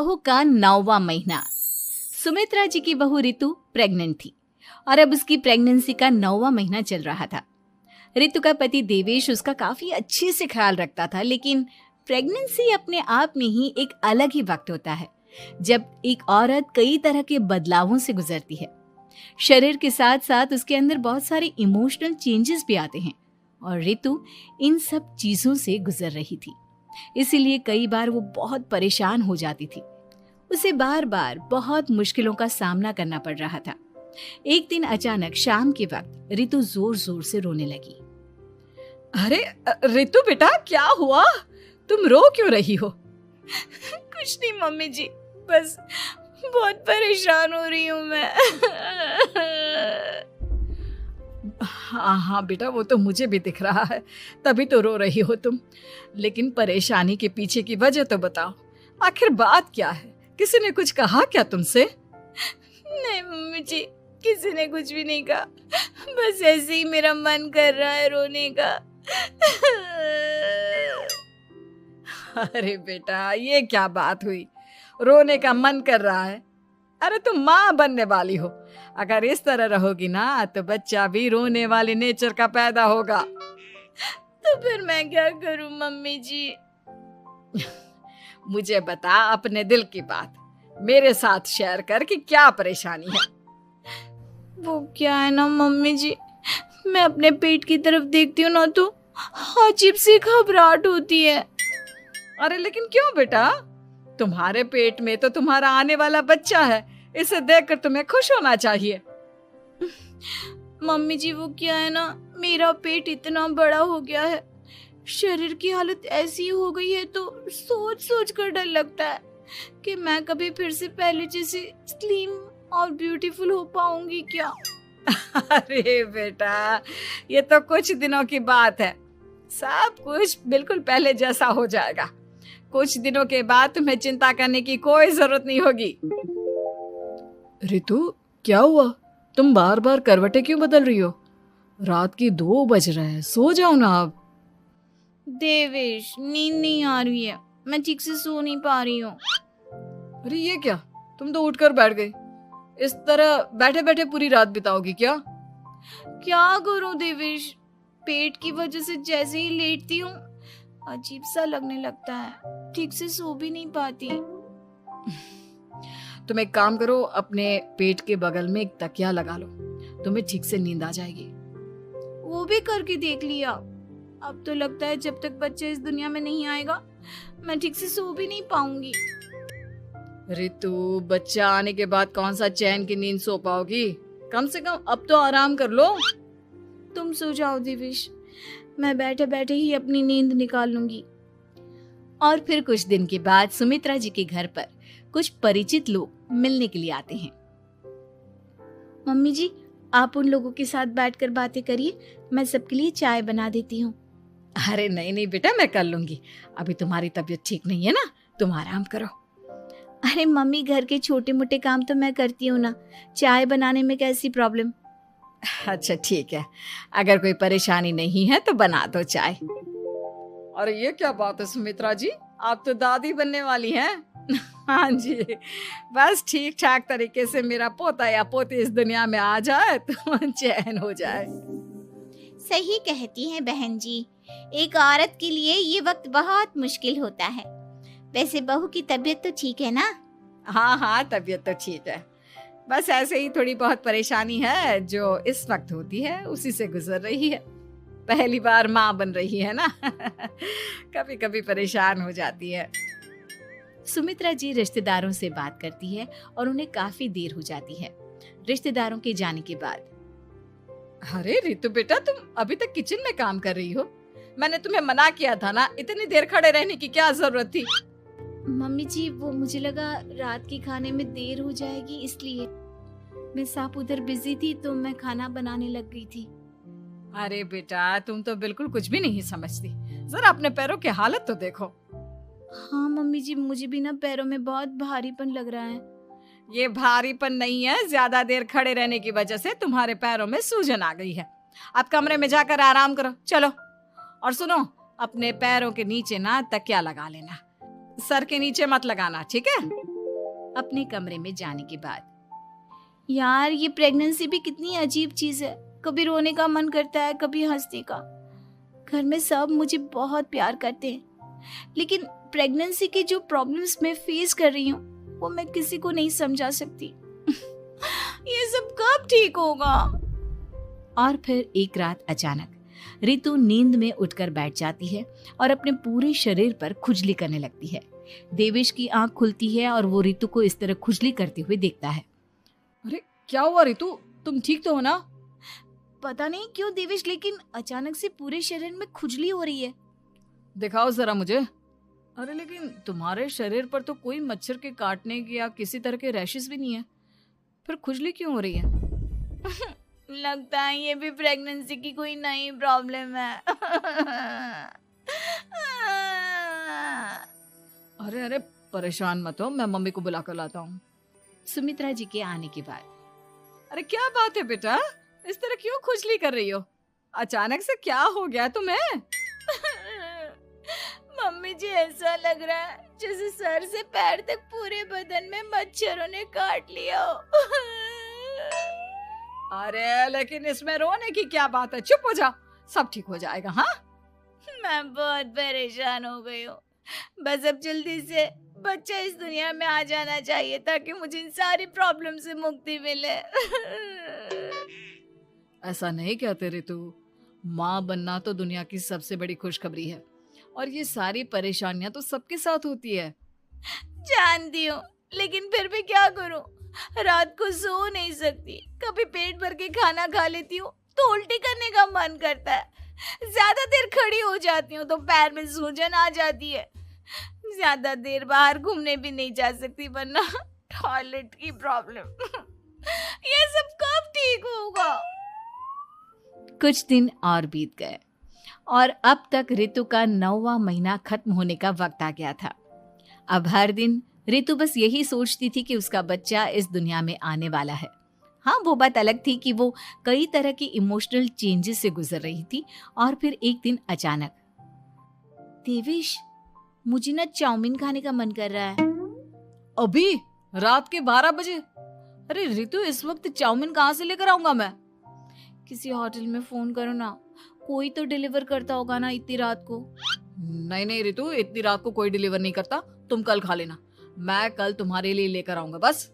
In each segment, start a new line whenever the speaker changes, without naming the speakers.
बहू का 9वां महीना। सुमित्रा जी की बहू रितु प्रेग्नेंट थी और अब उसकी प्रेगनेंसी का 9वां महीना चल रहा था। रितु का पति देवेश उसका काफी अच्छे से ख्याल रखता था, लेकिन प्रेगनेंसी अपने आप में ही एक अलग ही वक्त होता है जब एक औरत कई तरह के बदलावों से गुजरती है। शरीर के साथ साथ उसके अंदर बहुत सारे इमोशनल चेंजेस भी आते हैं और रितु इन सब चीजों से गुजर रही थी। इसीलिए कई बार वो बहुत परेशान हो जाती थी। उसे बार बार बहुत मुश्किलों का सामना करना पड़ रहा था। एक दिन अचानक शाम के वक्त रितु जोर जोर से रोने लगी।
अरे रितु बेटा, क्या हुआ? तुम रो क्यों रही हो?
कुछ नहीं मम्मी जी, बस बहुत परेशान हो रही हूँ मैं।
हाँ बेटा, वो तो मुझे भी दिख रहा है, तभी तो रो रही हो तुम। लेकिन परेशानी के पीछे की वजह तो बताओ, आखिर बात क्या है? किसी ने कुछ कहा क्या तुमसे?
नहीं मम्मी जी, किसी ने कुछ भी नहीं कहा, बस ऐसे ही मेरा मन कर रहा है रोने का।
अरे बेटा, ये क्या बात हुई? रोने का मन कर रहा है? अरे तुम माँ बनने वाली हो, अगर इस तरह रहोगी ना तो बच्चा भी रोने वाले नेचर का पैदा होगा।
तो फिर मैं क्या करूं मम्मी जी?
मुझे बता अपने दिल की बात, मेरे साथ शेयर कर कि क्या परेशानी है।
वो क्या है ना मम्मी जी, मैं अपने पेट की तरफ देखती हूँ ना तो अजीब सी घबराहट होती है।
अरे लेकिन क्यों बेटा? तुम्हारे पेट में तो तुम्हारा आने वाला बच्चा है, इसे देखकर तुम्हें खुश होना चाहिए।
मम्मी जी वो क्या है ना, मेरा पेट इतना बड़ा हो गया है, शरीर की हालत ऐसी हो गई है तो सोच सोच कर डर लगता है कि मैं कभी फिर से पहले जैसे स्लिम और ब्यूटीफुल हो पाऊंगी क्या।
अरे बेटा, ये तो कुछ दिनों की बात है, सब कुछ बिल्कुल पहले जैसा हो जाएगा। कुछ दिनों के बाद तुम्हें चिंता करने की कोई जरूरत नहीं होगी। रितु, क्या हुआ? तुम बार बार करवटें क्यों बदल रही हो? रात के 2 बज रहे हैं, सो जाओ ना अब।
देवेश, नींद नहीं आ रही है, मैं ठीक से सो नहीं पा रही हूँ।
अरे ये क्या, तुम तो उठकर बैठ गई। इस तरह बैठे बैठे पूरी रात बिताओगी क्या?
क्या करूं देवेश, पेट की वजह से जैसे ही लेटती हूँ अजीब सा लगने लगता है, ठीक से सो भी नहीं पाती।
तुम एक काम करो, अपने पेट के बगल में एक तकिया लगा लो, तुम्हें ठीक से नींद आ जाएगी।
वो भी करके देख लिया, अब तो लगता है जब तक बच्चा इस दुनिया में नहीं आएगा मैं ठीक से सो भी नहीं पाऊंगी।
रितु, बच्चा आने के बाद कौन सा चैन की नींद सो पाओगी? कम से कम अब तो आराम कर लो।
तुम सो जाओ देवेश, मैं बैठे बैठे ही अपनी नींद निकाल लूंगी।
और फिर कुछ दिन के बाद सुमित्रा जी के घर पर कुछ परिचित लोग मिलने के लिए आते हैं।
मम्मी जी, आप उन लोगों के साथ बैठकर बातें करिए, मैं सबके लिए चाय बना देती हूँ।
अरे नहीं नहीं बेटा, मैं कर लूंगी, अभी तुम्हारी तबीयत ठीक नहीं है ना, तुम आराम करो।
अरे मम्मी, घर के छोटे मोटे काम तो मैं करती हूँ ना, चाय बनाने में कैसी प्रॉब्लम?
अच्छा ठीक है, अगर कोई परेशानी नहीं है तो बना दो चाय। अरे ये क्या बात है सुमित्रा जी, आप तो दादी बनने वाली हैं। हाँ जी, बस ठीक ठाक तरीके से मेरा पोता या पोती इस दुनिया में आ जाए तो चैन हो जाए।
सही कहती हैं बहन जी, एक औरत के लिए ये वक्त बहुत मुश्किल होता है। वैसे बहू की तबीयत तो ठीक है ना?
हाँ हाँ, तबीयत तो ठीक है, बस ऐसे ही थोड़ी बहुत परेशानी है जो इस वक्त होती है, उसी से गुजर रही है। पहली बार माँ बन रही है ना, कभी कभी परेशान हो जाती है।
सुमित्रा जी रिश्तेदारों से बात करती है और उन्हें काफी देर हो जाती है। रिश्तेदारों के जाने के बाद,
अरे रितु बेटा, तुम अभी तक किचन में काम कर रही हो? मैंने तुम्हें मना किया था ना, इतनी देर खड़े रहने की क्या जरूरत थी?
मम्मी जी, वो मुझे लगा रात के खाने में देर हो जाएगी, इसलिए मैं साफ उधर बिजी थी तो मैं खाना बनाने लग गई थी।
अरे बेटा, तुम तो बिल्कुल कुछ भी नहीं समझती, जरा अपने पैरों की हालत तो देखो।
हाँ मम्मी जी, मुझे भी ना पैरों में बहुत भारीपन लग रहा है।
ये भारीपन नहीं है, ज्यादा देर खड़े रहने की वजह से तुम्हारे पैरों में सूजन आ गई है। अब कमरे में जाकर आराम करो, चलो। और सुनो, अपने पैरों के नीचे ना तकिया लगा लेना, सर के नीचे मत लगाना, ठीक है?
अपने कमरे में जाने के बाद।
यार ये प्रेगनेंसी भी कितनी अजीब चीज है, कभी रोने का मन करता है, कभी हंसने का। घर में सब मुझे बहुत प्यार करते हैं, लेकिन प्रेगनेंसी की जो प्रॉब्लम्स मैं फेस कर रही हूँ वो मैं किसी को नहीं समझा सकती। ये सब कब ठीक होगा?
और फिर एक रात अचानक रितु नींद में उठकर बैठ जाती है और अपने पूरे शरीर पर खुजली करने लगती है। देवेश की आंख खुलती है और वो रितु को इस तरह खुजली करते हुए देखता है।
अरे क्या हुआ रितु, तुम ठीक तो हो ना?
पता नहीं क्यों देवेश, लेकिन अचानक से पूरे शरीर में खुजली हो रही है।
दिखाओ जरा मुझे। अरे लेकिन तुम्हारे शरीर पर तो कोई मच्छर के काटने के या किसी तरह के रैशेस भी नहीं है, फिर खुजली क्यों हो रही है?
लगता है ये भी प्रेगनेंसी की कोई नई प्रॉब्लम है।
अरे अरे परेशान मत हो, मैं मम्मी को बुला कर लाता हूँ।
सुमित्रा जी के आने के बाद।
अरे क्या बात है बेटा, इस तरह क्यों खुजली कर रही हो? अचानक से क्या हो गया तुम्हें?
मम्मी जी ऐसा लग रहा है जैसे सर से पैर तक पूरे बदन में मच्छरों ने काट लिया हो।
अरे लेकिन इसमें रोने की क्या बात है, चुप हो जा, सब ठीक हो जाएगा। हाँ
मैं बहुत परेशान हो गई हूँ, बस अब जल्दी से बच्चा इस दुनिया में आ जाना चाहिए ताकि मुझे इन सारी प्रॉब्लम से मुक्ति मिले।
ऐसा नहीं कहते रितु, माँ बनना तो दुनिया की सबसे बड़ी खुशखबरी है और ये सारी परेशानियां तो सबके साथ होती है।
जानती हूँ, लेकिन फिर भी क्या करूँ, रात को सो नहीं सकती। कभी पेट भर के खाना खा लेती हूँ तो उल्टी करने का मन करता है। ज्यादा देर खड़ी हो जाती हूँ तो पैर में सूजन आ जाती है। ज्यादा देर बाहर घूमने भी नहीं जा सकती वरना टॉयलेट की प्रॉब्लम। ये सब कब ठीक होगा?
कुछ दिन और बीत गए और अब तक रितु का 9वां महीना खत्म होने का वक्त आ गया था। अब हर दिन रितु बस यही सोचती थी कि उसका बच्चा इस दुनिया में आने वाला है। हाँ, वो बात अलग थी कि वो कई तरह की इमोशनल चेंजेस से गुजर रही थी और फिर एक दिन अचानक,
देवेश मुझे ना चाउमीन खाने का मन कर रहा है।
अभी रात के 12 बजे? अरे रितु, इस वक्त चाउमीन कहाँ से लेकर आऊंगा मैं?
किसी होटल में फोन करो ना, कोई तो डिलीवर करता होगा ना इतनी रात को।
नहीं नहीं रितु, इतनी रात को कोई डिलीवर नहीं करता, तुम कल खा लेना, मैं कल तुम्हारे लिए लेकर आऊंगा। बस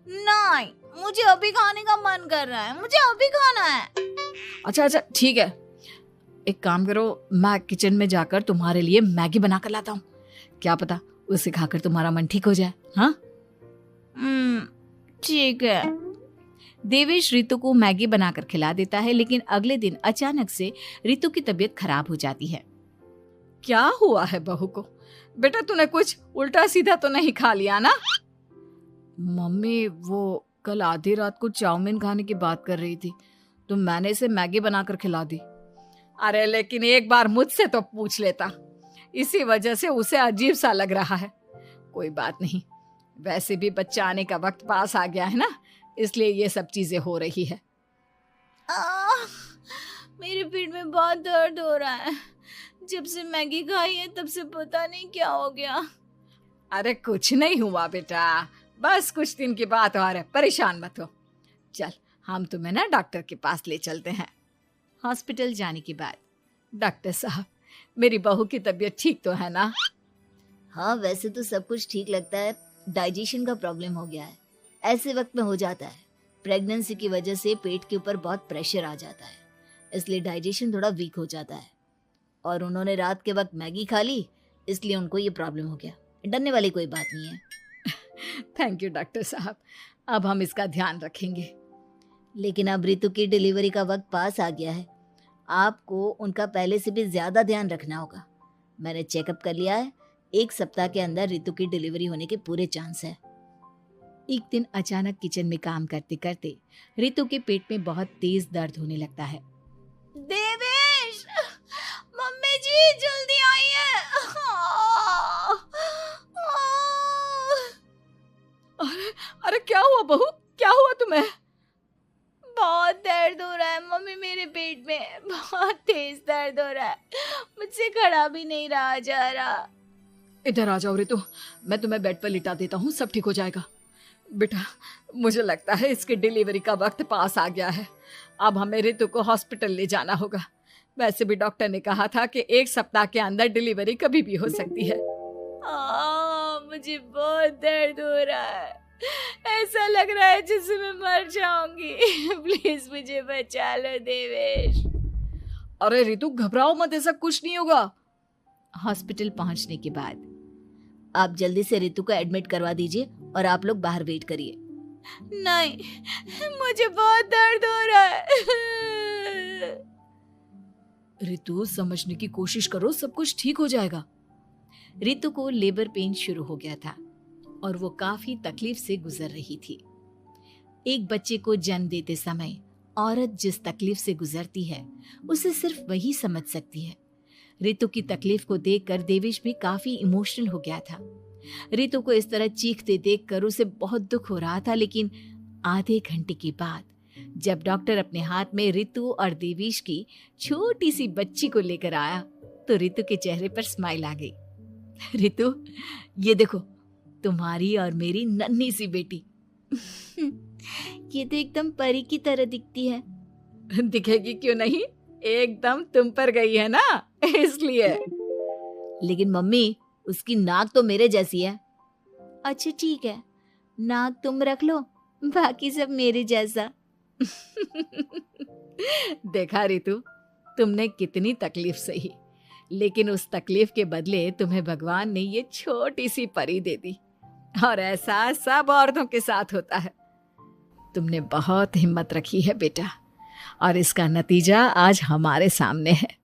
नहीं, मुझे अभी खाने का मन कर रहा है, मुझे अभी खाना है।
अच्छा अच्छा ठीक है, एक काम करो, मैं किचन में जाकर तुम्हारे लिए मैगी बना कर लाता हूँ, क्या पता उसे खाकर तुम्हारा मन ठीक हो जाए। हाँ
ठीक है।
देवेश रितु को मैगी बनाकर खिला देता है, लेकिन अगले दिन अचानक से रितु की तबीयत खराब हो जाती है।
क्या हुआ है बहू को? बेटा तूने कुछ उल्टा सीधा तो नहीं खा लिया ना? मम्मी वो कल आधी रात को चाउमीन खाने की बात कर रही थी तो मैंने इसे मैगी बनाकर खिला दी। अरे लेकिन एक बार मुझसे तो पूछ लेता, इसी वजह से उसे अजीब सा लग रहा है। कोई बात नहीं, वैसे भी बच्चा आने का वक्त पास आ गया है ना, इसलिए ये सब चीजें हो रही है।
मेरे पेट में बहुत दर्द हो रहा है, जब से मैगी खाई है तब से पता नहीं क्या हो गया।
अरे कुछ नहीं हुआ बेटा, बस कुछ दिन की बात और है, परेशान मत हो। चल हम तुम्हें ना डॉक्टर के पास ले चलते हैं।
हॉस्पिटल जाने के बाद,
डॉक्टर साहब मेरी बहू की तबीयत ठीक तो है ना?
हाँ वैसे तो सब कुछ ठीक लगता है, डाइजेशन का प्रॉब्लम हो गया है, ऐसे वक्त में हो जाता है। प्रेगनेंसी की वजह से पेट के ऊपर बहुत प्रेशर आ जाता है, इसलिए डाइजेशन थोड़ा वीक हो जाता है। और उन्होंने रात के वक्त मैगी खा ली, इसलिए उनको ये प्रॉब्लम हो गया। डरने वाली कोई बात नहीं है।
थैंक यू डॉक्टर साहब, अब हम इसका ध्यान रखेंगे।
लेकिन अब रितु की डिलीवरी का वक्त पास आ गया है, आपको उनका पहले से भी ज्यादा ध्यान रखना होगा। मैंने चेकअप कर लिया है, 1 सप्ताह के अंदर रितु की डिलीवरी होने के पूरे चांस है।
एक दिन अचानक किचन में काम करते करते रितु के पेट में बहुत तेज दर्द होने लगता है।
देवेश, मम्मी जी जल्दी आइए।
अरे क्या हुआ बहू, क्या हुआ तुम्हें?
बहुत दर्द हो रहा है मम्मी, मेरे पेट में बहुत तेज दर्द हो रहा है, मुझसे खड़ा भी नहीं रहा जा रहा।
इधर आ जाओ रितु, मैं तुम्हें बेड पर लिटा देता हूँ, सब ठीक हो जाएगा। बेटा, मुझे लगता है इसकी डिलीवरी का वक्त पास आ गया है। अब हमें रितु को हॉस्पिटल ले जाना होगा। वैसे भी डॉक्टर ने कहा था कि 1 सप्ताह के अंदर डिलीवरी कभी भी हो सकती है।
मुझे बहुत दर्द हो रहा है, ऐसा लग रहा है जैसे मैं मर जाऊंगी। प्लीज मुझे बचा लो देवेश।
अरे रितु, घबराओ मत, ऐसा कुछ नहीं होगा।
हॉस्पिटल पहुंचने के बाद
आप जल्दी से रितु को एडमिट करवा दीजिए और आप लोग बाहर वेट करिए।
नहीं, मुझे बहुत दर्द हो रहा है।
रितु, समझने की कोशिश करो, सब कुछ ठीक हो जाएगा।
रितु को लेबर पेन शुरू हो गया था और वो काफी तकलीफ से गुजर रही थी। एक बच्चे को जन्म देते समय औरत जिस तकलीफ से गुजरती है उसे सिर्फ वही समझ सकती है। रितु की तकलीफ को देखकर देवेश भी काफी इमोशनल हो गया था। रितु को इस तरह चीखते देखकर उसे बहुत दुख हो रहा था, लेकिन आधे घंटे के बाद जब डॉक्टर अपने हाथ में रितु और देवेश की छोटी सी बच्ची को लेकर आया तो रितु के चेहरे पर स्माइल आ गई। रितु, ये देखो, तुम्हारी और मेरी नन्ही सी बेटी।
ये तो एकदम परी की तरह दिखती है।
दिखेगी क्यों नहीं, एकदम तुम पर गई है ना, इसलिए।
लेकिन मम्मी, उसकी नाक तो मेरे जैसी है। अच्छा ठीक है, नाक तुम रख लो, बाकी सब मेरे जैसा।
देखा रितु, तुमने कितनी तकलीफ सही, लेकिन उस तकलीफ के बदले तुम्हें भगवान ने ये छोटी सी परी दे दी। और ऐसा सब औरतों के साथ होता है। तुमने बहुत हिम्मत रखी है बेटा, और इसका नतीजा आज हमारे सामने है।